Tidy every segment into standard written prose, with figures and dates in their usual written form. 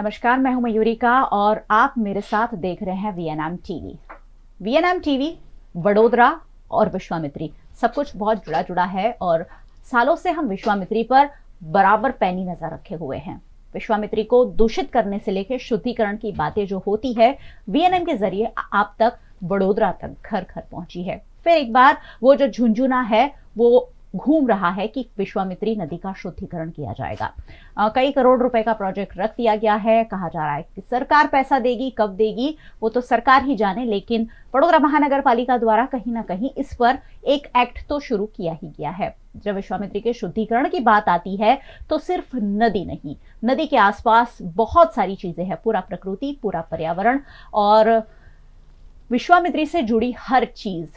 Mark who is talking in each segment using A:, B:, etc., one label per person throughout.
A: नमस्कार, मैं हूं मयूरिका और आप मेरे साथ देख रहे हैं VNM TV. VNM TV, Vadodara और विश्वामित्री सब कुछ बहुत जुड़ा जुड़ा है और सालों से हम विश्वामित्री पर बराबर पैनी नजर रखे हुए हैं। विश्वामित्री को दूषित करने से लेकर शुद्धिकरण की बातें जो होती है, वीएनएम के जरिए आप तक, वडोदरा तक, घर घर पहुंची है। फिर एक बार वो जो झुंझुना है वो घूम रहा है कि विश्वामित्री नदी का शुद्धिकरण किया जाएगा। कई करोड़ रुपए का प्रोजेक्ट रख दिया गया है। कहा जा रहा है कि सरकार पैसा देगी, कब देगी वो तो सरकार ही जाने, लेकिन वडोदरा महानगर पालिका द्वारा कहीं ना कहीं इस पर एक एक्ट तो शुरू किया ही गया है। जब विश्वामित्री के शुद्धिकरण की बात आती है तो सिर्फ नदी नहीं, नदी के आसपास बहुत सारी चीजें हैं, पूरा प्रकृति, पूरा पर्यावरण और विश्वामित्री से जुड़ी हर चीज।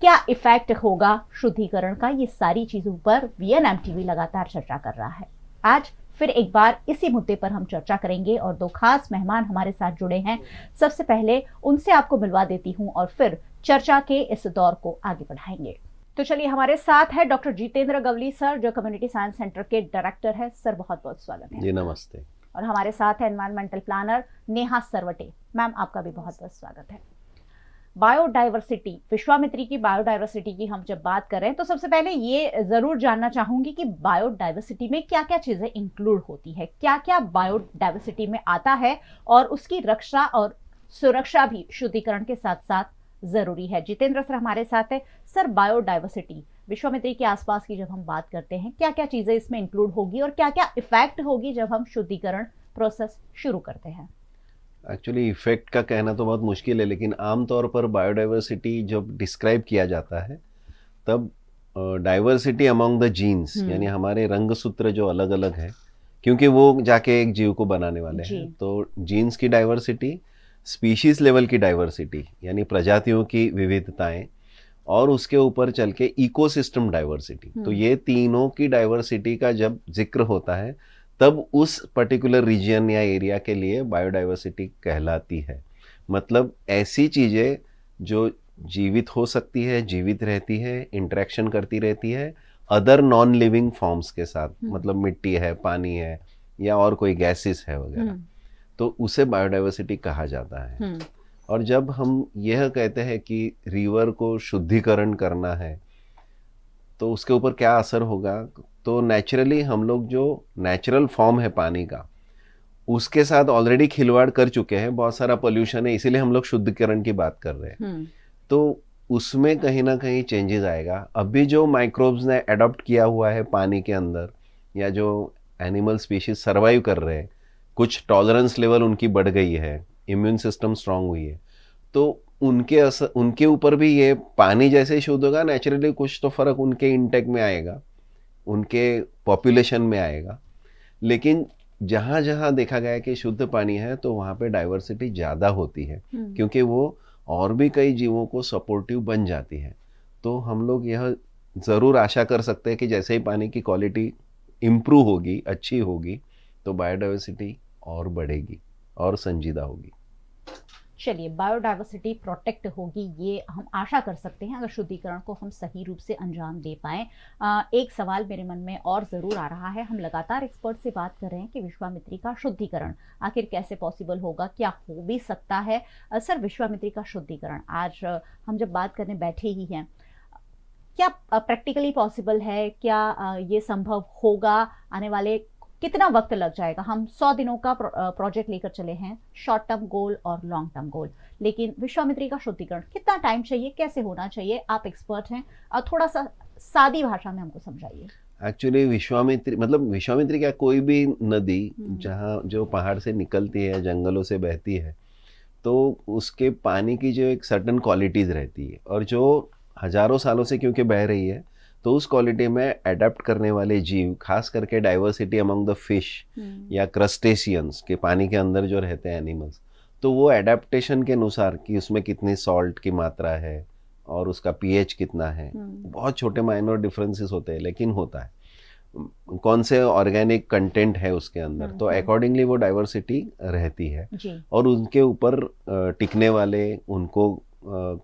A: क्या इफेक्ट होगा शुद्धिकरण का, ये सारी चीजों पर वीएनएम टीवी लगातार चर्चा कर रहा है। आज फिर एक बार इसी मुद्दे पर हम चर्चा करेंगे और दो खास मेहमान हमारे साथ जुड़े हैं। सबसे पहले उनसे आपको मिलवा देती हूं और फिर चर्चा के इस दौर को आगे बढ़ाएंगे। तो चलिए, हमारे साथ है डॉक्टर जितेंद्र गवली सर, जो कम्युनिटी साइंस सेंटर के डायरेक्टर है। सर, बहुत बहुत स्वागत है।
B: जी नमस्ते।
A: और हमारे साथ है environmental planner Neha Sarvate. Ma'am, आपका भी बहुत बहुत स्वागत है। बायोडाइवर्सिटी, विश्वामित्री की बायोडाइवर्सिटी की हम जब बात कर रहे हैं तो सबसे पहले ये जरूर जानना चाहूंगी कि बायोडाइवर्सिटी में क्या क्या चीजें इंक्लूड होती है, क्या क्या बायोडाइवर्सिटी में आता है और उसकी रक्षा और सुरक्षा भी शुद्धिकरण के साथ साथ जरूरी है। जितेंद्र सर हमारे साथ है। सर, बायोडाइवर्सिटी, विश्वामित्री के आसपास की जब हम बात करते हैं, क्या क्या चीजें इसमें इंक्लूड होगी और क्या क्या इफेक्ट होगी जब हम शुद्धिकरण प्रोसेस शुरू करते हैं?
B: एक्चुअली इफेक्ट का कहना तो बहुत मुश्किल है, लेकिन आमतौर पर बायोडाइवर्सिटी जब डिस्क्राइब किया जाता है तब डाइवर्सिटी अमंग द जीन्स, यानी हमारे रंगसूत्र जो अलग अलग है, क्योंकि वो जाके एक जीव को बनाने वाले हैं, तो जीन्स की डाइवर्सिटी, स्पीशीज लेवल की डाइवर्सिटी यानी प्रजातियों की विविधताएं, और उसके ऊपर चल के इकोसिस्टम डाइवर्सिटी। तो ये तीनों की डाइवर्सिटी का जब जिक्र होता है तब उस पर्टिकुलर रीजन या एरिया के लिए बायोडाइवर्सिटी कहलाती है। मतलब ऐसी चीज़ें जो जीवित हो सकती है, जीवित रहती है, इंटरेक्शन करती रहती है अदर नॉन लिविंग फॉर्म्स के साथ, मतलब मिट्टी है, पानी है या और कोई गैसेस है वगैरह, तो उसे बायोडाइवर्सिटी कहा जाता है। और जब हम यह कहते हैं कि रिवर को शुद्धिकरण करना है तो उसके ऊपर क्या असर होगा, तो नेचुरली हम लोग जो नेचुरल फॉर्म है पानी का उसके साथ ऑलरेडी खिलवाड़ कर चुके हैं, बहुत सारा पोल्यूशन है, इसीलिए हम लोग शुद्धिकरण की बात कर रहे हैं। तो उसमें कहीं ना कहीं चेंजेस आएगा। अभी जो माइक्रोब्स ने अडॉप्ट किया हुआ है पानी के अंदर, या जो एनिमल स्पीशीज सर्वाइव कर रहे हैं, कुछ टॉलरेंस लेवल उनकी बढ़ गई है, इम्यून सिस्टम स्ट्रांग हुई है, तो उनके ऊपर भी ये पानी जैसे ही शुद्ध होगा, नेचुरली कुछ तो फर्क उनके इंटेक में आएगा, उनके पॉपुलेशन में आएगा। लेकिन जहाँ जहाँ देखा गया कि शुद्ध पानी है तो वहाँ पे डाइवर्सिटी ज़्यादा होती है, क्योंकि वो और भी कई जीवों को सपोर्टिव बन जाती है। तो हम लोग यह ज़रूर आशा कर सकते हैं कि जैसे ही पानी की क्वालिटी इम्प्रूव होगी, अच्छी होगी, तो बायोडाइवर्सिटी और बढ़ेगी और संजीदा होगी।
A: चलिए, बायोडाइवर्सिटी प्रोटेक्ट होगी, ये हम आशा कर सकते हैं अगर शुद्धिकरण को हम सही रूप से अंजाम दे पाएँ। एक सवाल मेरे मन में और ज़रूर आ रहा है। हम लगातार एक्सपर्ट से बात कर रहे हैं कि विश्वामित्री का शुद्धिकरण आखिर कैसे पॉसिबल होगा, क्या हो भी सकता है? सर, विश्वामित्री का शुद्धिकरण आज हम जब बात करने बैठे ही हैं, क्या प्रैक्टिकली पॉसिबल है? क्या ये संभव होगा? आने वाले कितना वक्त लग जाएगा? हम 100 दिनों का प्रोजेक्ट लेकर चले हैं, शॉर्ट टर्म गोल और लॉन्ग टर्म गोल, लेकिन विश्वामित्री का शुद्धिकरण कितना टाइम चाहिए, कैसे होना चाहिए? आप एक्सपर्ट हैं और थोड़ा सा सादी भाषा में हमको समझाइए।
B: एक्चुअली विश्वामित्री क्या, कोई भी नदी जहाँ जो पहाड़ से निकलती है, जंगलों से बहती है, तो उसके पानी की जो एक सर्टन क्वालिटीज रहती है, और जो हजारों सालों से क्योंकि बह रही है तो उस क्वालिटी में अडेप्ट करने वाले जीव, खास करके डाइवर्सिटी अमंग द फिश या क्रस्टेशियंस के पानी के अंदर जो रहते हैं एनिमल्स, तो वो एडेप्टेशन के अनुसार कि उसमें कितनी सॉल्ट की मात्रा है और उसका पीएच कितना है, बहुत छोटे माइनर डिफरेंसेस होते हैं, लेकिन होता है, कौन से ऑर्गेनिक कंटेंट है उसके अंदर, तो अकॉर्डिंगली वो डाइवर्सिटी रहती है। और उनके ऊपर टिकने वाले, उनको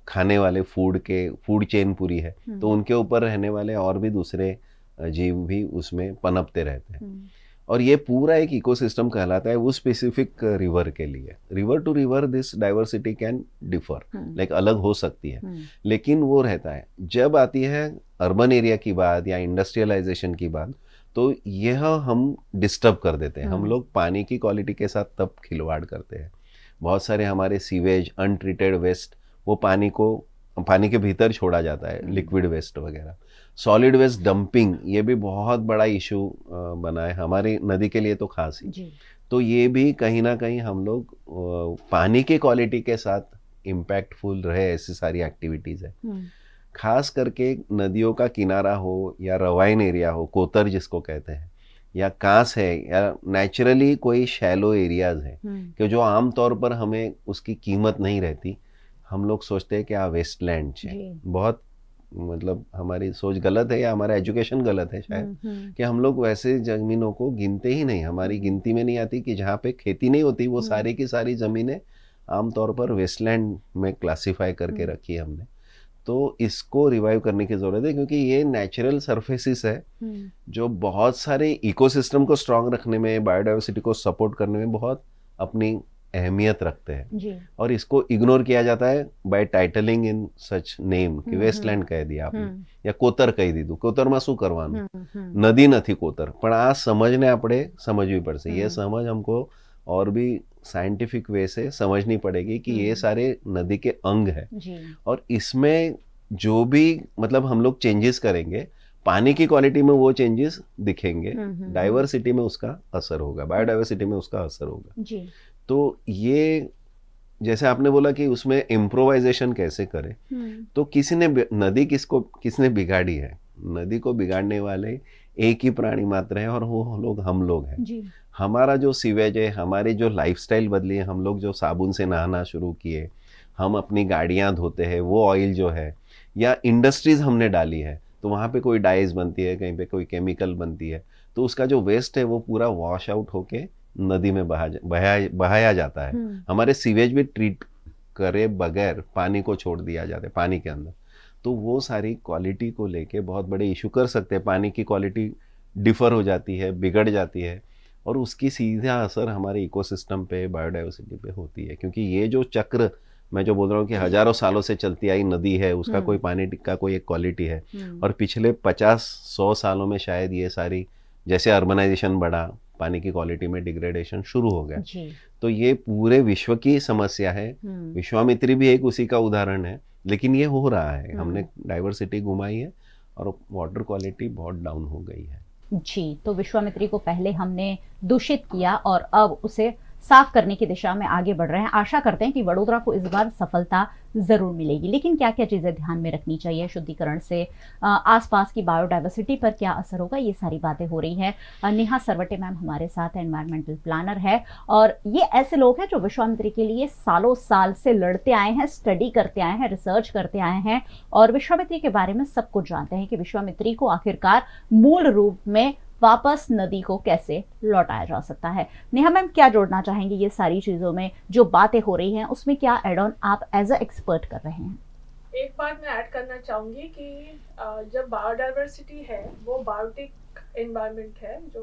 B: खाने वाले फूड चेन पूरी है, तो उनके ऊपर रहने वाले और भी दूसरे जीव भी उसमें पनपते रहते हैं। और ये पूरा एक इकोसिस्टम कहलाता है वो स्पेसिफिक रिवर के लिए। River to river this diversity can differ, like अलग हो सकती है, लेकिन वो रहता है। जब आती है अर्बन एरिया की बात या इंडस्ट्रियलाइजेशन की बात, तो यह हम डिस्टर्ब कर देते हैं। हम लोग पानी की क्वालिटी के साथ तब खिलवाड़ करते हैं। बहुत सारे हमारे सीवेज, अनट्रीटेड वेस्ट, वो पानी के भीतर छोड़ा जाता है, लिक्विड वेस्ट वगैरह। सॉलिड वेस्ट डंपिंग, ये भी बहुत बड़ा इशू बना है हमारी नदी के लिए तो खास ही। तो ये भी कहीं ना कहीं हम लोग पानी की क्वालिटी के साथ इम्पैक्टफुल रहे, ऐसी सारी एक्टिविटीज़ है। खास करके नदियों का किनारा हो या रवाइन एरिया हो, कोतर जिसको कहते हैं, या कांस है, या नेचुरली कोई शैलो एरियाज है कि जो आमतौर पर हमें उसकी कीमत नहीं रहती। हम लोग सोचते हैं कि वेस्टलैंड है, बहुत मतलब हमारी सोच गलत है या हमारा एजुकेशन गलत है शायद, कि हम लोग वैसे जमीनों को गिनते ही नहीं, हमारी गिनती में नहीं आती कि जहाँ पे खेती नहीं होती वो सारी की सारी जमीनें आमतौर पर वेस्टलैंड में क्लासिफाई करके रखी है हमने। तो इसको रिवाइव करने की जरूरत है, क्योंकि ये नेचुरल सरफेसिस है जो बहुत सारे इकोसिस्टम को स्ट्रांग रखने में, बायोडाइवर्सिटी को सपोर्ट करने में बहुत अपनी अहमियत रखते हैं। और इसको इग्नोर किया जाता है बाय टाइटलिंग इन सच नेम कि वेस्टलैंड कह दिया आपने या कोतर કહી દીધું। કોતરમાં શું કરવાનું, નદી નથી કોતર, પણ આ સમજને આપણે સમજવી પડશે। ये समझ हमको और भी साइंटिफिक वे से समझनी पड़ेगी कि ये सारे नदी के अंग है, और इसमें जो भी मतलब हम लोग चेंजेस करेंगे, पानी की क्वालिटी में वो चेंजेस दिखेंगे, डाइवर्सिटी में उसका असर होगा, बायोडाइवर्सिटी में उसका असर होगा। तो ये जैसे आपने बोला कि उसमें इम्प्रोवाइजेशन कैसे करें, तो नदी किसने बिगाड़ी है? नदी को बिगाड़ने वाले एक ही प्राणी मात्र है, और वो हम लोग हैं। हमारा जो सीवेज है, हमारी जो लाइफस्टाइल बदली है, हम लोग जो साबुन से नहाना शुरू किए, हम अपनी गाड़ियां धोते हैं, वो ऑयल जो है, या इंडस्ट्रीज हमने डाली है, तो वहाँ पे कोई डाइज बनती है, कहीं पे कोई केमिकल बनती है, तो उसका जो वेस्ट है वो पूरा वॉश आउट होके नदी में बहाया जाता है। हमारे सीवेज भी ट्रीट करे बगैर पानी को छोड़ दिया जाता है पानी के अंदर। तो वो सारी क्वालिटी को लेके बहुत बड़े इशू कर सकते हैं। पानी की क्वालिटी डिफर हो जाती है, बिगड़ जाती है, और उसकी सीधा असर हमारे इकोसिस्टम पे, बायोडाइवर्सिटी पे होती है। क्योंकि ये जो चक्र मैं जो बोल रहा हूँ कि हजारों सालों से चलती आई नदी है, उसका कोई पानी का कोई एक क्वालिटी है, और पिछले 50-100 सालों में शायद ये सारी, जैसे अर्बनाइजेशन बढ़ा, पानी की क्वालिटी में डिग्रेडेशन शुरू हो गया। तो ये पूरे विश्व की समस्या है। विश्वामित्री भी एक उसी का उदाहरण है, लेकिन ये हो रहा है। हमने डाइवर्सिटी घुमाई है और वाटर क्वालिटी बहुत डाउन हो गई है।
A: जी, तो विश्वामित्री को पहले हमने दूषित किया और अब उसे साफ करने की दिशा में आगे बढ़ रहे हैं। आशा करते हैं कि वडोदरा को इस बार सफलता जरूर मिलेगी। लेकिन क्या क्या चीजें ध्यान में रखनी चाहिए? शुद्धिकरण से आसपास की बायोडाइवर्सिटी पर क्या असर होगा, ये सारी बातें हो रही है। नेहा सरवटे मैम हमारे साथ एनवायरमेंटल प्लानर है, और ये ऐसे लोग हैं जो विश्वामित्री के लिए सालों साल से लड़ते आए हैं, स्टडी करते आए हैं, रिसर्च करते आए हैं, और विश्वामित्री के बारे में सब कुछ जानते हैं कि विश्वामित्री को आखिरकार मूल रूप में वापस नदी को कैसे लौटाया जा सकता है। नेहा मैम, क्या जोड़ना चाहेंगे ये सारी चीजों में? जो बातें हो रही हैं उसमें क्या एड ऑन आप एज अ एक्सपर्ट कर रहे हैं?
C: एक बात मैं ऐड करना चाहूंगी कि जब बायोडाइवर्सिटी है वो बायोटिक एनवायरनमेंट है, जो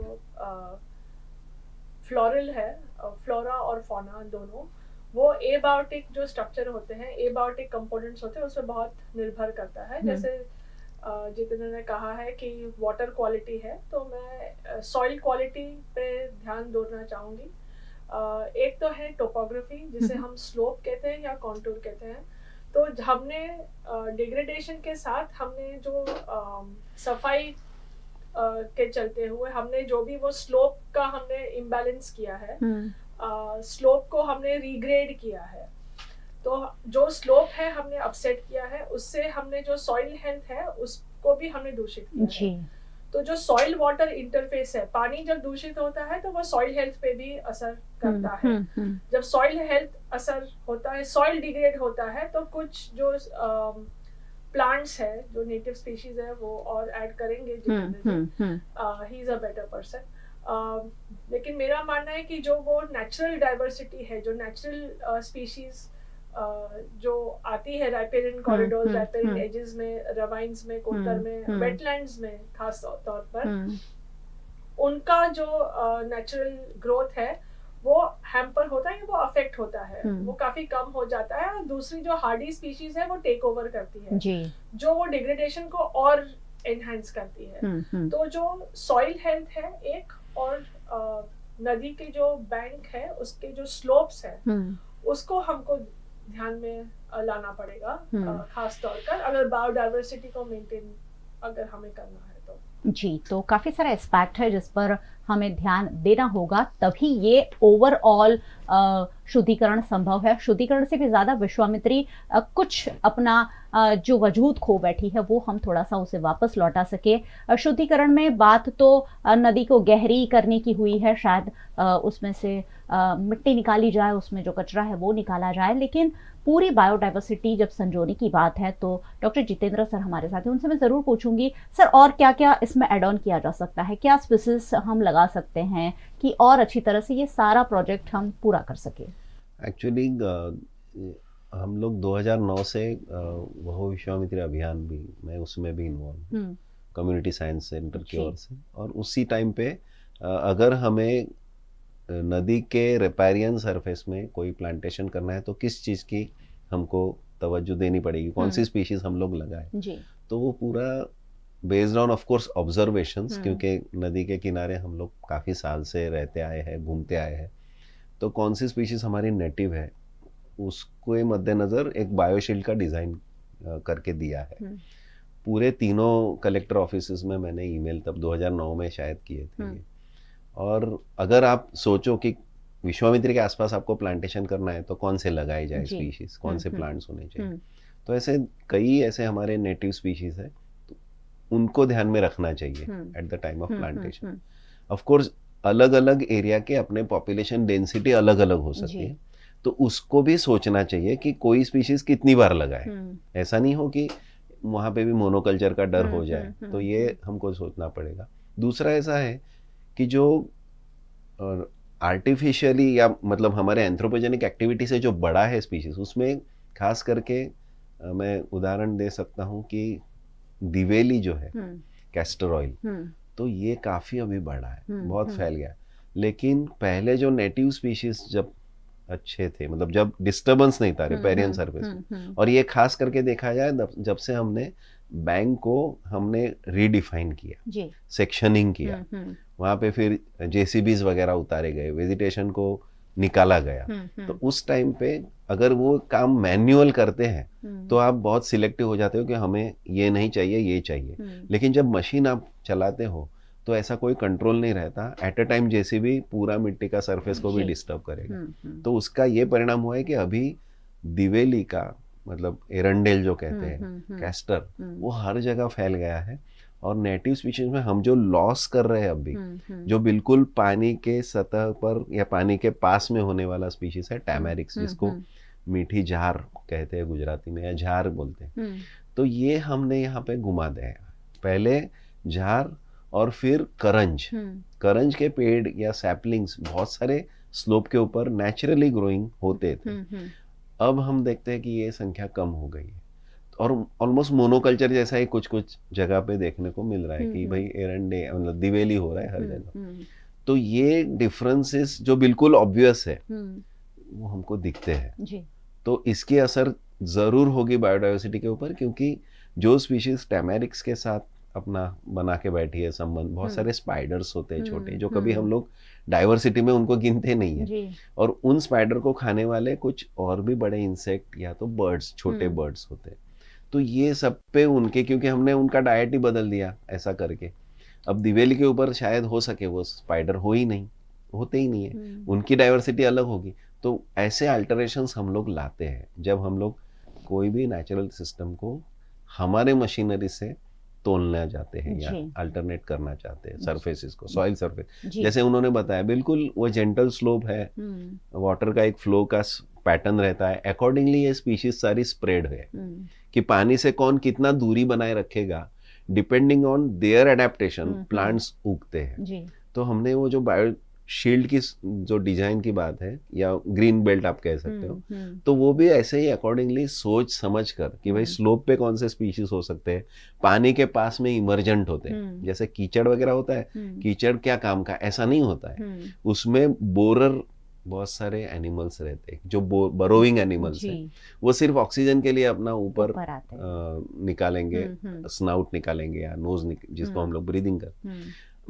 C: फ्लोरल है, फ्लोरा और फौना दोनों, वो एबायोटिक जो स्ट्रक्चर होते हैं, एबायोटिक कंपोनेंट्स होते हैं, उस पर बहुत निर्भर करता है। जैसे जितेंद्र ने कहा है कि वाटर क्वालिटी है, तो मैं सॉइल क्वालिटी पे ध्यान देना चाहूँगी। एक तो है टोपोग्राफी, जिसे हम स्लोप कहते हैं या कॉन्टूर कहते हैं। तो हमने डिग्रेडेशन के साथ हमने जो सफाई के चलते हुए हमने जो भी वो स्लोप का हमने इम्बैलेंस किया है, स्लोप को हमने रीग्रेड किया है। तो जो स्लोप है हमने अपसेट किया है, उससे हमने जो सॉइल हेल्थ है उसको भी हमने दूषित किया है। तो जो सॉइल वाटर इंटरफेस है, पानी जब दूषित होता है तो वो सॉइल हेल्थ पे भी असर करता है। जब सॉइल हेल्थ असर होता है, सॉइल डिग्रेड होता है, तो कुछ जो प्लांट्स है, जो नेटिव स्पीशीज है, वो और ऐड करेंगे, he is a better person. लेकिन मेरा मानना है कि जो वो नेचुरल डाइवर्सिटी है, जो नेचुरल स्पीशीज जो आती है राइपेरियन कॉरिडोर, राइपेरियन एजेस में, रवाइन्स में, कोतर में, वेटलैंड्स में खास तौर पर, उनका जो नेचुरल ग्रोथ है वो हैम्पर होता है, वो अफेक्ट होता है, वो काफी कम हो जाता है। और दूसरी जो हार्डी स्पीशीज है वो टेक ओवर करती है
A: जी,
C: जो वो डिग्रेडेशन को और एनहांस करती है। तो जो सॉइल हेल्थ है एक, और नदी के जो बैंक है उसके जो स्लोप्स है उसको हमको ध्यान में लाना पड़ेगा, खास तौर पर अगर बायोडाइवर्सिटी को मेंटेन अगर हमें करना है तो।
A: जी, तो काफ़ी सारा एस्पेक्ट है जिस पर हमें ध्यान देना होगा, तभी ये ओवरऑल शुद्धिकरण संभव है। शुद्धिकरण से भी ज़्यादा विश्वामित्री कुछ अपना जो वजूद खो बैठी है वो हम थोड़ा सा उसे वापस लौटा सके। शुद्धिकरण में बात तो नदी को गहरी करने की हुई है, शायद उसमें से मिट्टी निकाली जाए, उसमें जो कचरा है वो निकाला जाए, लेकिन पूरी बायोडाइवर्सिटी जब संजोने की बात है तो डॉक्टर जितेंद्र सर हमारे साथ हैं, उनसे मैं ज़रूर पूछूंगी सर और क्या क्या इसमें ऐड ऑन किया जा सकता है, क्या स्पीसीज हम लगा सकते हैं कि और अच्छी तरह से ये सारा प्रोजेक्ट हम पूरा कर सके।
B: एक्चुअली हम लोग 2009 से वह विश्वामित्री अभियान भी, मैं उसमें भी इन्वॉल्व कम्युनिटी साइंस सेंटर की ओर से, और उसी टाइम पे अगर हमें नदी के रिपेरियन सरफेस में कोई प्लांटेशन करना है तो किस चीज़ की हमको तवज्जो देनी पड़ेगी, कौन सी स्पीशीज हम लोग लगाएं, तो वो पूरा based on off course observations, क्योंकि नदी के किनारे हम लोग काफ़ी साल से रहते आए हैं, घूमते आए हैं, तो कौन सी स्पीशीज हमारी नेटिव है उसको मद्देनज़र एक बायोशील्ड का डिज़ाइन करके दिया है। पूरे तीनों कलेक्टर ऑफिसेज में मैंने ईमेल तब 2009 में शायद किए थे। और अगर आप सोचो कि विश्वामित्री के आसपास आपको प्लांटेशन करना है तो कौन से लगाए जाए स्पीशीज, कौन से प्लांट्स होने चाहिए, तो ऐसे कई ऐसे हमारे नेटिव स्पीशीज है, तो उनको ध्यान में रखना चाहिए at the time of plantation. Of course अलग अलग एरिया के अपने पॉपुलेशन डेंसिटी अलग अलग हो सकती है, तो उसको भी सोचना चाहिए कि कोई स्पीशीज कितनी बार लगाए। ऐसा नहीं हो कि वहाँ पे भी मोनोकल्चर का डर हो जाए, तो ये हमको सोचना पड़ेगा। दूसरा ऐसा है कि जो आर्टिफिशियली या मतलब हमारे एंथ्रोपोजेनिक एक्टिविटी से जो बड़ा है स्पीशीज, उसमें खास करके मैं उदाहरण दे सकता हूँ कि दिवेली जो है कैस्टर ऑयल, तो ये काफ़ी अभी बढ़ा है, बहुत फैल गया। लेकिन पहले जो नेटिव स्पीशीज जब अच्छे थे, मतलब जब डिस्टर्बेंस नहीं था रिपेरियन सरफेस में, और ये खास करके देखा जाए जब से हमने बैंक को हमने रीडिफाइन किया, सेक्शनिंग किया, वहाँ पे फिर जेसीबीज वगैरह उतारे गए, वेजिटेशन को निकाला गया, तो उस टाइम पे अगर वो काम मैन्युअल करते हैं तो आप बहुत सिलेक्टिव हो जाते हो कि हमें ये नहीं चाहिए, ये चाहिए। लेकिन जब मशीन आप चलाते हो तो ऐसा कोई कंट्रोल नहीं रहता, एट अ टाइम जेसीबी पूरा मिट्टी का सरफेस को भी डिस्टर्ब करेगा। तो उसका ये परिणाम हुआ है कि अभी दिवेली का मतलब एरंडेल जो कहते हैं, कैस्टर, वो हर जगह फैल गया है। और नेटिव स्पीशीज में हम जो लॉस कर रहे हैं अभी, जो बिल्कुल पानी के सतह पर या पानी के पास में होने वाला स्पीशीज है टैमेरिक्स, जिसको मीठी झार कहते हैं गुजराती में, या झार बोलते हैं, तो ये हमने यहाँ पे घुमा दिया। पहले झार और फिर करंज के पेड़ या सैपलिंग्स बहुत सारे स्लोप के ऊपर नेचुरली ग्रोइंग होते थे। अब हम देखते हैं कि ये संख्या कम हो गई है, और ऑलमोस्ट मोनोकल्चर जैसा ही कुछ कुछ जगह पे देखने को मिल रहा है कि भाई एरंडे मतलब दिवेली हो रहा है हर जगह। तो ये डिफरेंसेस जो बिल्कुल ऑब्वियस है वो हमको दिखते हैं। तो इसकी असर जरूर होगी बायोडाइवर्सिटी के ऊपर, क्योंकि जो स्पीशीज टैमेरिक्स के साथ अपना बना के बैठी है संबंध, बहुत सारे स्पाइडर्स होते हैं छोटे, जो कभी हम लोग डाइवर्सिटी में उनको गिनते नहीं है, और उन स्पाइडर को खाने वाले कुछ और भी बड़े इंसेक्ट या तो बर्ड्स, छोटे बर्ड्स होते हैं। तो ये सब पे उनके, क्योंकि हमने उनका डाइट ही बदल दिया ऐसा करके, अब दिवेली के ऊपर शायद हो सके वो स्पाइडर हो ही नहीं, होते ही नहीं है, उनकी डाइवर्सिटी अलग होगी। तो ऐसे अल्टरेशंस हम लोग लाते हैं जब हम लोग कोई भी नेचुरल सिस्टम को हमारे मशीनरी से तोलना चाहते हैं या अल्टरनेट करना चाहते हैं सरफेसेस को, सॉइल सरफेस। जैसे उन्होंने बताया बिल्कुल वो जेंटल स्लोप है, वाटर का एक फ्लो का पैटर्न रहता है, अकॉर्डिंगली ये स्पीशीज सारी स्प्रेड है कि पानी से कौन कितना दूरी बनाए रखेगा, depending on their adaptation plants उगते हैं। तो हमने वो जो बायो शील्ड की जो डिजाइन की बात है या ग्रीन बेल्ट आप कह सकते हो, तो वो भी ऐसे ही अकॉर्डिंगली सोच समझ कर कि भाई स्लोप पे कौन से स्पीशीज हो सकते हैं, पानी के पास में इमर्जेंट होते हैं, जैसे कीचड़ वगैरह होता है, कीचड़ क्या काम का, ऐसा नहीं होता है, उसमें बोरर बहुत सारे एनिमल्स रहते हैं जो बरोइंग एनिमल्स हैं, वो सिर्फ ऑक्सीजन के लिए अपना ऊपर निकालेंगे, स्नाउट निकालेंगे या नोज जिसको हम लोग ब्रीदिंग कर,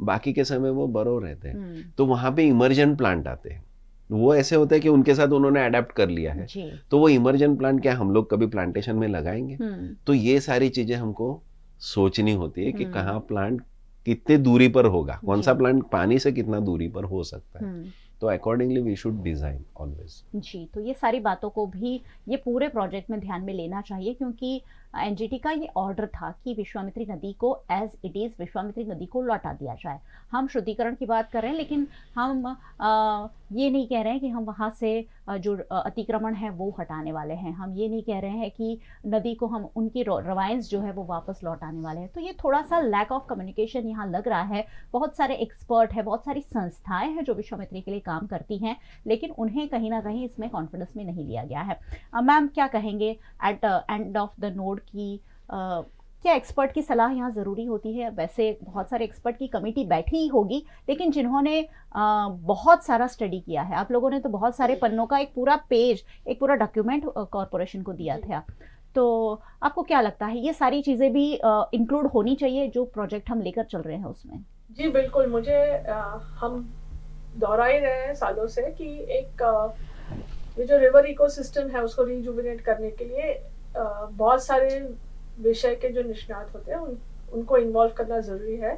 B: बाकी के समय वो बरो रहते हैं। तो वहां पे इमर्जेंट प्लांट आते हैं, वो ऐसे होते हैं कि उनके साथ उन्होंने अडेप्ट कर लिया है, तो वो इमर्जेंट प्लांट क्या हम लोग कभी प्लांटेशन में लगाएंगे? तो ये सारी चीजें हमको सोचनी होती है कि कहाँ प्लांट कितने दूरी पर होगा, कौन सा प्लांट पानी से कितना दूरी पर हो सकता है, तो accordingly we should design always.
A: जी, तो ये सारी बातों को भी ये पूरे प्रोजेक्ट में ध्यान में लेना चाहिए, क्योंकि एनजीटी का ये ऑर्डर था कि विश्वामित्री नदी को एज इट इज विश्वामित्री नदी को लौटा दिया जाए। हम शुद्धिकरण की बात कर रहे हैं, लेकिन हम ये नहीं कह रहे हैं कि हम वहाँ से जो अतिक्रमण है वो हटाने वाले हैं, हम ये नहीं कह रहे हैं कि नदी को हम उनकी रवायंस जो है वो वापस लौटाने वाले हैं। तो ये थोड़ा सा लैक ऑफ कम्युनिकेशन यहाँ लग रहा है। बहुत सारे एक्सपर्ट हैं, बहुत सारी संस्थाएं हैं जो विश्वामित्री के लिए काम करती हैं, लेकिन उन्हें कहीं ना कहीं इसमें कॉन्फिडेंस में नहीं लिया गया है। मैम क्या कहेंगे at end of the node की क्या एक्सपर्ट की सलाह यहाँ ज़रूरी होती है? वैसे बहुत सारे एक्सपर्ट की कमेटी बैठी ही होगी, लेकिन जिन्होंने बहुत सारा स्टडी किया है, आप लोगों ने तो बहुत सारे पन्नों का एक पूरा पेज, एक पूरा डॉक्यूमेंट कॉरपोरेशन को दिया था, तो आपको क्या लगता है ये सारी चीज़ें भी इंक्लूड होनी चाहिए जो प्रोजेक्ट हम लेकर चल रहे हैं उसमें?
C: जी बिल्कुल, मुझे हम दोहरा ही रहे हैं सालों से कि एक ये जो रिवर इकोसिस्टम है उसको रिजुविनेट करने के लिए बहुत सारे विषय के जो निष्णात होते हैं उनको इन्वॉल्व करना ज़रूरी है,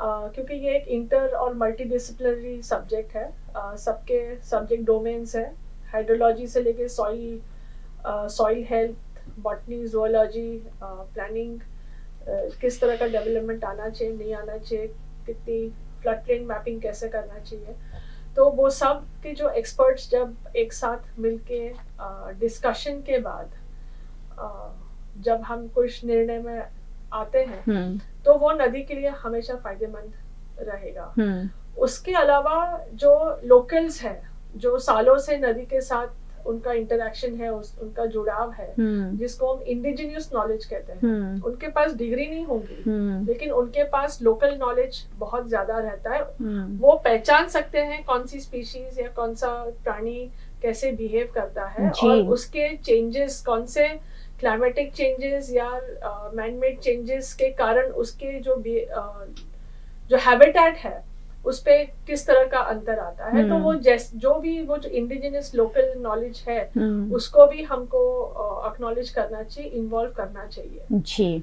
C: क्योंकि ये एक इंटर और मल्टीडिसिप्लिनरी सब्जेक्ट है। सबके सब्जेक्ट डोमेन्स है, हाइड्रोलॉजी से लेके soil health, botany, zoology, planning, किस तरह का डेवलपमेंट आना चाहिए, नहीं आना चाहिए, कितनी फ्लड प्लेन मैपिंग कैसे करना चाहिए, तो वो सब के जो एक्सपर्ट्स जब एक साथ मिलके डिस्कशन के बाद जब हम कुछ निर्णय में आते हैं तो वो नदी के लिए हमेशा फायदेमंद रहेगा। उसके अलावा जो लोकल्स हैं, जो सालों से नदी के साथ उनका इंटरेक्शन है, उनका जुड़ाव है, जिसको हम इंडिजिनियस नॉलेज कहते हैं, उनके पास डिग्री नहीं होगी लेकिन उनके पास लोकल नॉलेज बहुत ज्यादा रहता है। वो पहचान सकते हैं कौन सी स्पीशीज या कौन सा प्राणी कैसे बिहेव करता है और उसके चेंजेस, कौन से क्लाइमेटिक चेंजेस या मैन मेड चेंजेस के कारण उसके जो हैबिटेट है उस पे किस तरह का अंतर आता है। तो वो जो इंडिजिनस लोकल नॉलेज है उसको भी हमको एक्नॉलेज करना चाहिए, इन्वॉल्व करना चाहिए।
A: जी,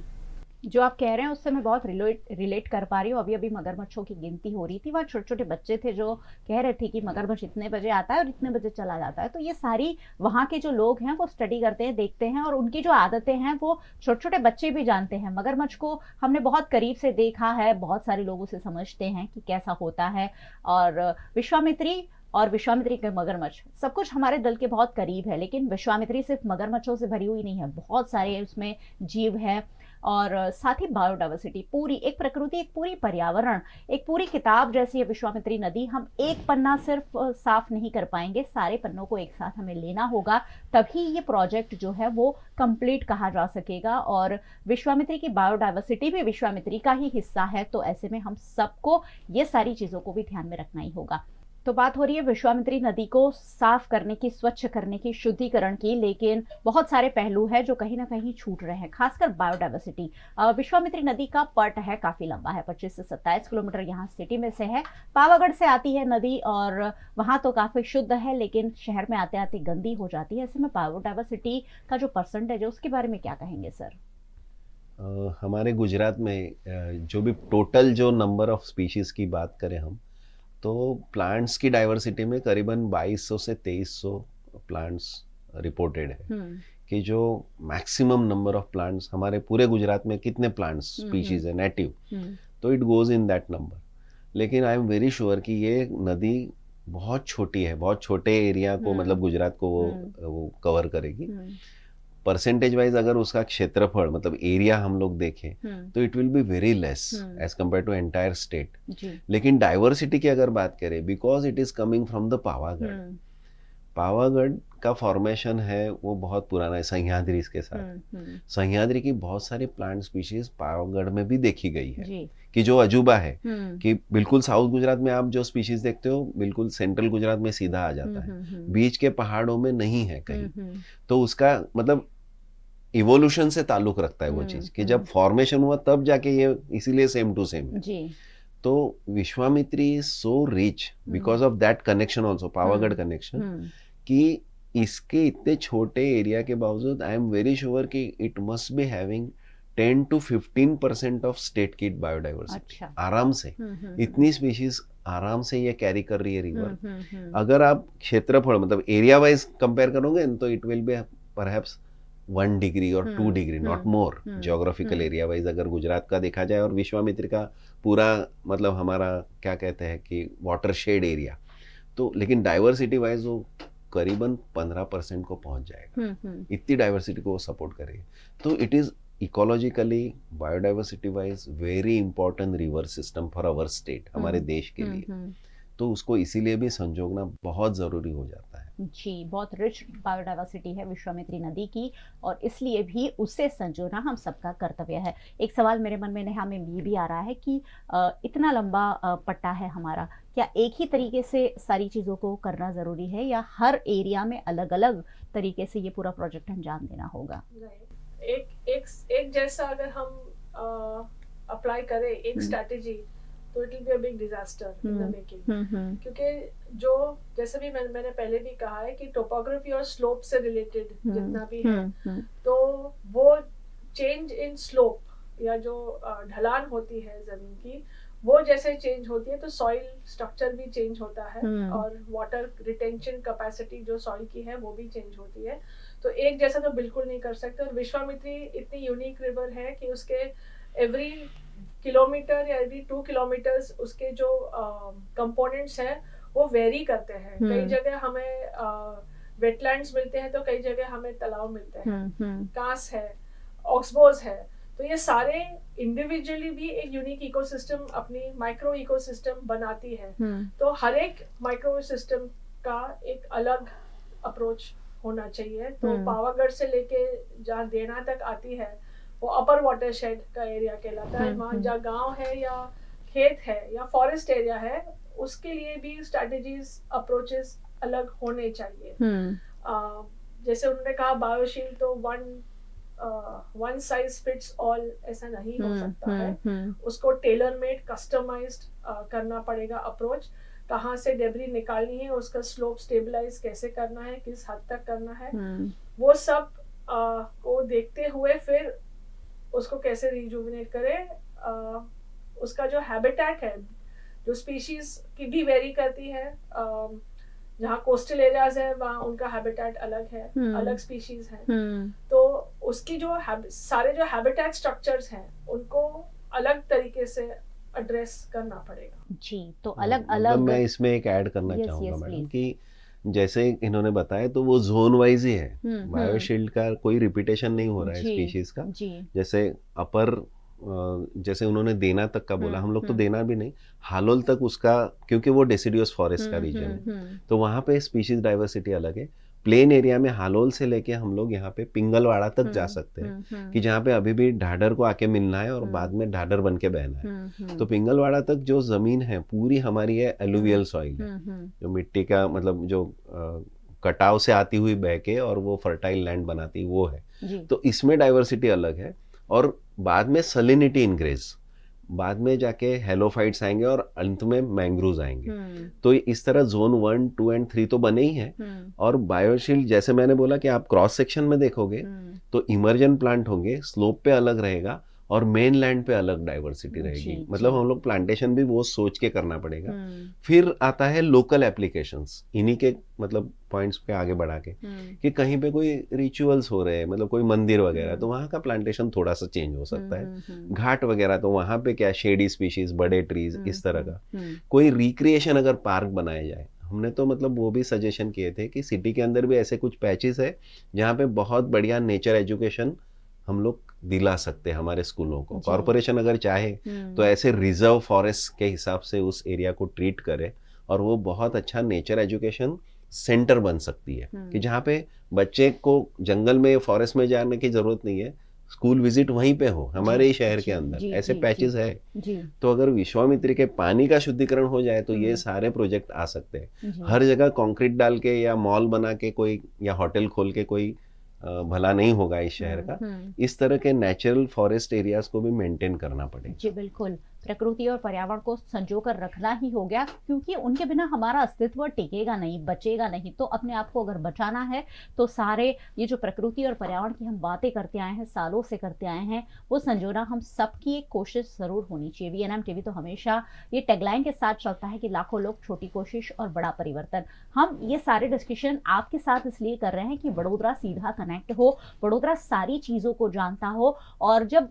A: जो आप कह रहे हैं उससे मैं बहुत रिलेट कर पा रही हूँ। अभी मगरमच्छों की गिनती हो रही थी, वहाँ छोटे छोटे बच्चे थे जो कह रहे थे कि मगरमच्छ इतने बजे आता है और इतने बजे चला जाता है। तो ये सारी वहाँ के जो लोग हैं वो स्टडी करते हैं, देखते हैं, और उनकी जो आदतें हैं वो छोटे छोटे बच्चे भी जानते हैं। मगरमच्छ को हमने बहुत करीब से देखा है, बहुत सारे लोग उसे समझते हैं कि कैसा होता है, और विश्वामित्री के मगरमच्छ सब कुछ हमारे दिल के बहुत करीब है। लेकिन विश्वामित्री सिर्फ मगरमच्छों से भरी हुई नहीं है, बहुत सारे उसमें जीव है, और साथ ही बायोडाइवर्सिटी, पूरी एक प्रकृति, एक पूरी पर्यावरण, एक पूरी किताब जैसी है विश्वामित्री नदी। हम एक पन्ना सिर्फ साफ नहीं कर पाएंगे, सारे पन्नों को एक साथ हमें लेना होगा, तभी ये प्रोजेक्ट जो है वो कंप्लीट कहा जा सकेगा। और विश्वामित्री की बायोडाइवर्सिटी भी विश्वामित्री का ही हिस्सा है, तो ऐसे में हम सबको ये सारी चीज़ों को भी ध्यान में रखना ही होगा। तो बात हो रही है विश्वामित्री नदी को साफ करने की, स्वच्छ करने की, शुद्धिकरण की, लेकिन बहुत सारे पहलू है जो कहीं ना कहीं छूट रहे हैं, खासकर बायोडाइवर्सिटी। विश्वामित्री नदी का पट है काफी लंबा है, 25 से 27 किलोमीटर यहाँ सिटी में से है। पावागढ़ से आती है नदी और वहाँ तो काफी शुद्ध है, लेकिन शहर में आते आते गंदी हो जाती है। ऐसे में बायोडाइवर्सिटी का जो परसेंटेज है उसके बारे में क्या कहेंगे सर?
B: हमारे गुजरात में जो भी टोटल जो नंबर ऑफ स्पीशीज की बात करें हम, तो प्लांट्स की डाइवर्सिटी में करीबन 2200 से 2300 प्लांट्स रिपोर्टेड है कि जो मैक्सिमम नंबर ऑफ प्लांट्स हमारे पूरे गुजरात में कितने प्लांट्स स्पीशीज है नेटिव, तो it goes in that number. लेकिन आई एम वेरी श्योर कि ये नदी बहुत छोटी है, बहुत छोटे एरिया को मतलब गुजरात को वो कवर करेगी। परसेंटेज वाइज अगर उसका क्षेत्रफल मतलब एरिया हम लोग देखें तो it will be very less as compare to entire state. लेकिन डाइवर्सिटी की अगर बात करें, because it is coming from the Pavagadh, Pavagadh का फॉर्मेशन है वो बहुत पुराना है सह्याद्री के साथ। सह्याद्री की बहुत सारी प्लांट स्पीशीज पावागढ़ में भी देखी गई है कि जो अजूबा है कि बिल्कुल साउथ गुजरात में आप जो स्पीशीज देखते हो बिल्कुल सेंट्रल गुजरात में सीधा आ जाता है, बीच के पहाड़ों में नहीं है कहीं। तो उसका मतलब इवोल्यूशन से ताल्लुक रखता है वो चीज कि जब फॉर्मेशन हुआ तब जाके ये, इसीलिए सेम टू सेम है। तो Vishwamitri is so rich because of that connection also, Pavagadh connection, कि इसके इतने छोटे एरिया के बावजूद आई एम वेरी श्योर कि it must be having 10 to 15% of state की बायोडाइवर्सिटी। आराम से इतनी स्पीशीज आराम से ये कैरी कर रही है रिवर। अगर आप क्षेत्रफल मतलब एरिया वाइज कंपेयर करोगे तो it will B perhaps 1 degree और 2 degree, not more. Geographical area wise अगर गुजरात का देखा जाए और विश्वामित्र का पूरा मतलब हमारा क्या कहते हैं कि वाटरशेड एरिया, तो लेकिन डाइवर्सिटी वाइज वो करीबन 15% को पहुंच जाएगा। इतनी डाइवर्सिटी को वो सपोर्ट करेगी। तो it is ecologically biodiversity wise very important river system for our state, हमारे देश के लिए। तो उसको इसीलिए भी संजोगना बहुत जरूरी हो जाता है।
A: जी, बहुत रिच बायोडाइवर्सिटी है विश्वामित्री नदी की और इसलिए भी उसे संजोना हम सबका कर्तव्य है। एक सवाल मेरे मन में नेहा में ये भी आ रहा है कि इतना लंबा पट्टा है हमारा, क्या एक ही तरीके से सारी चीज़ों को करना ज़रूरी है या हर एरिया में अलग अलग तरीके से ये पूरा प्रोजेक्ट अंजाम देना होगा?
C: एक जैसा अगर हम अप्लाई करें एक स्ट्रैटेजी तो it will be a big disaster in the making. क्योंकि जो जैसे भी मैंने पहले भी कहा है कि टोपोग्राफी और स्लोप से रिलेटेड जितना भी है, तो वो चेंज इन स्लोप या जो ढलान होती है जमीन की, वो जैसे चेंज होती है तो सॉइल स्ट्रक्चर भी चेंज होता है और वाटर रिटेंशन कैपेसिटी जो सॉइल की है वो भी चेंज होती है। तो एक जैसा तो बिल्कुल नहीं कर सकते। और विश्वामित्री इतनी यूनिक रिवर है कि उसके एवरी किलोमीटर या एवरी 2 किलोमीटर्स उसके जो कंपोनेंट्स हैं वो वेरी करते हैं। कई जगह हमें वेटलैंड्स मिलते हैं तो कई जगह हमें तालाब मिलते हैं, कांस है, ऑक्सबोज है। तो ये सारे इंडिविजुअली भी एक यूनिक इकोसिस्टम अपनी माइक्रो इकोसिस्टम बनाती है। तो हर एक माइक्रो सिस्टम का एक अलग अप्रोच होना चाहिए। तो पावागढ़ से लेके जहाँ देना तक आती है वो अपर वाटरशेड का एरिया कहलाता है। वहाँ जहाँ गांव है या खेत है या फॉरेस्ट एरिया है उसके लिए भी स्ट्रेटजीज अप्रोचेस अलग होने चाहिए। जैसे उन्होंने कहा बायोशील्ड तो वन साइज फिट्स ऑल ऐसा नहीं हो सकता है। उसको टेलर मेड कस्टमाइज्ड करना पड़ेगा अप्रोच। कहाँ से डेब्री निकालनी है, उसका स्लोप स्टेबलाइज कैसे करना है, किस हद तक करना है, वो सब को देखते हुए फिर उसको कैसे रिजुविनेट करें। उसका जो हैबिटेट है, जो स्पीशीज की भी वेरी करती है। जहाँ कोस्टल एरियाज है वहाँ उनका हैबिटेट अलग है, अलग स्पीशीज है। तो उसकी जो सारे जो हैबिटेट स्ट्रक्चर्स हैं उनको अलग तरीके से एड्रेस करना पड़ेगा।
A: जी, तो अलग अलग
B: मैं इसमें एक ऐड करना चाहूंगा मैडम कि जैसे इन्होंने बताया तो वो जोन वाइज ही है। बायोशील्ड का कोई रिपीटेशन नहीं हो रहा है स्पीशीज का। जैसे अपर जैसे उन्होंने देना तक का बोला, हम लोग तो देना भी नहीं, हालोल तक उसका, क्योंकि वो डेसिडियस फॉरेस्ट का रीजन है तो वहाँ पे स्पीशीज डाइवर्सिटी अलग है। प्लेन एरिया में हालोल से लेके हम लोग यहाँ पे पिंगलवाड़ा तक जा सकते हैं कि जहाँ पे अभी भी ढाढर को आके मिलना है और बाद में ढाढर बन के बहना है। तो पिंगलवाड़ा तक जो जमीन है पूरी हमारी है एलुवियल सॉइल है, जो मिट्टी का मतलब जो कटाव से आती हुई बह के और वो फर्टाइल लैंड बनाती वो है। तो इसमें डाइवर्सिटी अलग है। और बाद में सलिनिटी इंक्रीज, बाद में जाके हेलोफाइट्स आएंगे और अंत में मैंग्रोव्स आएंगे। तो इस तरह जोन 1, 2 एंड 3 तो बने ही हैं। और बायोशील्ड जैसे मैंने बोला कि आप क्रॉस सेक्शन में देखोगे तो इमर्जन प्लांट होंगे, स्लोप पे अलग रहेगा और मेन लैंड पे अलग डाइवर्सिटी रहेगी। मतलब हम लोग प्लांटेशन भी वो सोच के करना पड़ेगा। फिर आता है लोकल एप्लीकेशंस, इन्हीं के मतलब पॉइंट्स पे आगे बढ़ा के कि कहीं पे कोई रिचुअल्स हो रहे हैं, मतलब कोई मंदिर वगैरह, तो वहाँ का प्लांटेशन थोड़ा सा चेंज हो सकता है। घाट वगैरह तो वहाँ पे क्या शेडी स्पीशीज, बड़े ट्रीज, इस तरह का। कोई रिक्रिएशन अगर पार्क बनाया जाए, हमने तो मतलब वो भी सजेशन किए थे कि सिटी के अंदर भी ऐसे कुछ पैचेस है जहाँ पे बहुत बढ़िया नेचर एजुकेशन हम लोग दिला सकते हैं हमारे स्कूलों को। कॉरपोरेशन अगर चाहे तो ऐसे रिजर्व फॉरेस्ट के हिसाब से उस एरिया को ट्रीट करे और वो बहुत अच्छा नेचर एजुकेशन सेंटर बन सकती है कि जहाँ पे बच्चे को जंगल में फॉरेस्ट में जाने की जरूरत नहीं है, स्कूल विजिट वहीं पे हो हमारे ही शहर के अंदर। ऐसे पैचेस है। तो अगर विश्वामित्री के पानी का शुद्धिकरण हो जाए तो ये सारे प्रोजेक्ट आ सकते हैं। हर जगह कंक्रीट डाल के या मॉल बना के कोई या होटल खोल के कोई भला नहीं होगा इस शहर का। इस तरह के नेचुरल फॉरेस्ट एरियाज को भी मेंटेन करना पड़ेगा।
A: जी बिल्कुल, प्रकृति और पर्यावरण को संजो कर रखना ही हो गया, क्योंकि उनके बिना हमारा अस्तित्व टिकेगा नहीं, बचेगा नहीं। तो अपने आप को अगर बचाना है तो सारे ये जो प्रकृति और पर्यावरण की हम बातें करते आए हैं, सालों से करते आए हैं, वो संजोना हम सबकी एक कोशिश जरूर होनी चाहिए। वीएनएम टीवी तो हमेशा ये टैगलाइन के साथ चलता है कि लाखों लोग, छोटी कोशिश और बड़ा परिवर्तन। हम ये सारे डिस्कशन आपके साथ इसलिए कर रहे हैं कि वडोदरा सीधा कनेक्ट हो, वडोदरा सारी चीजों को जानता हो, और जब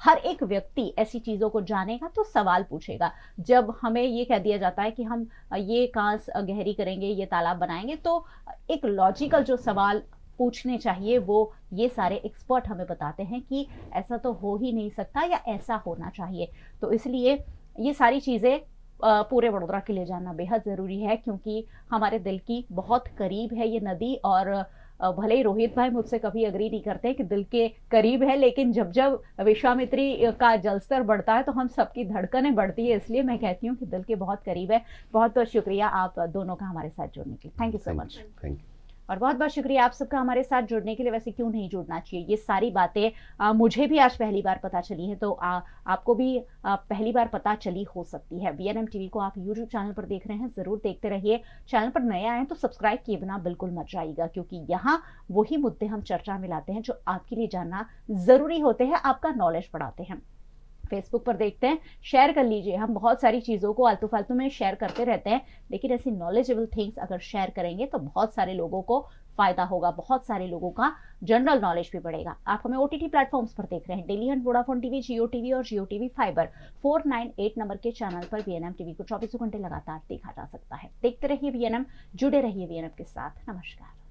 A: हर एक व्यक्ति ऐसी चीजों को जानेगा तो सवाल पूछेगा। जब हमें ये कह दिया जाता है कि हम ये कांस गहरी करेंगे, ये तालाब बनाएंगे, तो एक लॉजिकल जो सवाल पूछने चाहिए वो ये सारे एक्सपर्ट हमें बताते हैं कि ऐसा तो हो ही नहीं सकता या ऐसा होना चाहिए। तो इसलिए ये सारी चीजें पूरे वडोदरा के लिए जानना बेहद जरूरी है, क्योंकि हमारे दिल की बहुत करीब है ये नदी। और भले ही रोहित भाई मुझसे कभी अग्री नहीं करते कि दिल के करीब है, लेकिन जब जब विश्वामित्री का जलस्तर बढ़ता है तो हम सबकी धड़कनें बढ़ती है। इसलिए मैं कहती हूँ कि दिल के बहुत करीब है। बहुत बहुत शुक्रिया आप दोनों का हमारे साथ जुड़ने के लिए। Thank you so much.
B: Thank you.
A: और बहुत बहुत शुक्रिया आप सबका हमारे साथ जुड़ने के लिए। वैसे क्यों नहीं जुड़ना चाहिए, ये सारी बातें मुझे भी आज पहली बार पता चली है, तो आपको भी पहली बार पता चली हो सकती है। वीएनएम टीवी को आप यूट्यूब चैनल पर देख रहे हैं, जरूर देखते रहिए। चैनल पर नए आए तो सब्सक्राइब किए बिना बिल्कुल मत जाइएगा, क्योंकि यहाँ वही मुद्दे हम चर्चा में लाते हैं जो आपके लिए जानना जरूरी होते हैं, आपका नॉलेज बढ़ाते हैं। फेसबुक पर देखते हैं, शेयर कर लीजिए। हम बहुत सारी चीज़ों को आलतू फालतू में शेयर करते रहते हैं, लेकिन ऐसी नॉलेजेबल थिंग्स अगर शेयर करेंगे तो बहुत सारे लोगों को फायदा होगा, बहुत सारे लोगों का जनरल नॉलेज भी बढ़ेगा। आप हमें ओटीटी प्लेटफॉर्म्स पर देख रहे हैं, डेली हंट, वोडाफोन टीवी, जियो टीवी और जियो टीवी फाइबर 498 नंबर के चैनल पर वीएनएम टीवी को 24 घंटे लगातार देखा जा सकता है। देखते रहिए वीएनएम, जुड़े रहिए वीएनएम के साथ। नमस्कार।